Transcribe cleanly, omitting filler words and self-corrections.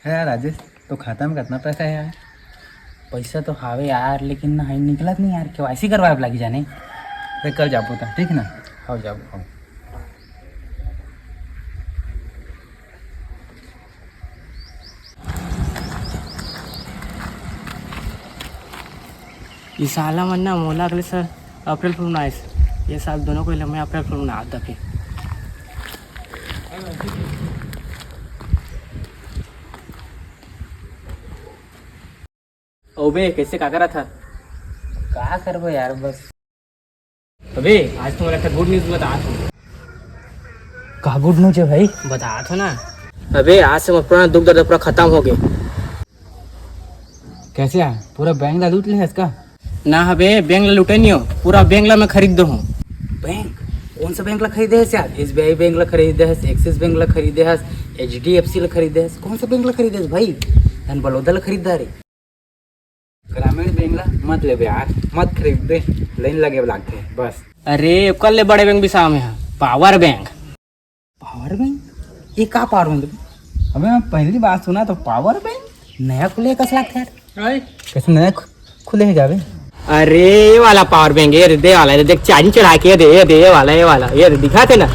है यार राजेश, तो खाता में कितना पैसा है यार? पैसा तो हावे यार, लेकिन हाई निकलत नहीं यार। केवाईसी करवाए लगी जाने। अरे कल जाबो था, ठीक ना? आओ जाबो आओ। ये साला मन ना मोला अगले सर अप्रैल फुल नाइस। ये साल दोनों को मैं अप्रैल फुल ना आता फिर। ओबे कैसे का करा था? कहा करबो यार बस। अबे आज तुम्हारा একটা गुड न्यूज़ बता था। कहा गुड न्यूज है भाई? बता था ना। अबे आज से मेरा पुराना दुख दर्द पूरा खत्म हो गया। कैसे यार? पूरा बैंक ला लूट ले इसका? ना अबे बैंक ला लुटे नहीं हो, पूरा बैंक ला मैं खरीद दो हूँ। बैंक? कौन सा बैंक ला खरीदे है यार? SBI बैंक ला खरीदे है, एक्सिस बैंक ला खरीदे है, HDFC ला खरीदे है? कौन सा बैंक ला खरीदे है भाई? धन बड़ौदा ला खरीदा रे। ग्रामीण बैंक ला मत ले यार, मत खरीद दे, लाइन लगे लगते हैं बस। अरे कल ले बड़े बैंक भी सामने है, पावर बैंक। Power bank? ये का पावर बैंक? अबे मैं पहली बार सुना तो पावर बैंक नया खुले कस लगता है यार? कैसे नया खुले है जावे? अरे ये वाला पावर बैंक, ये दे वाला, ये देख चार्जिंग चढ़ा के, ये दे ये वाला ये दिखाते ना।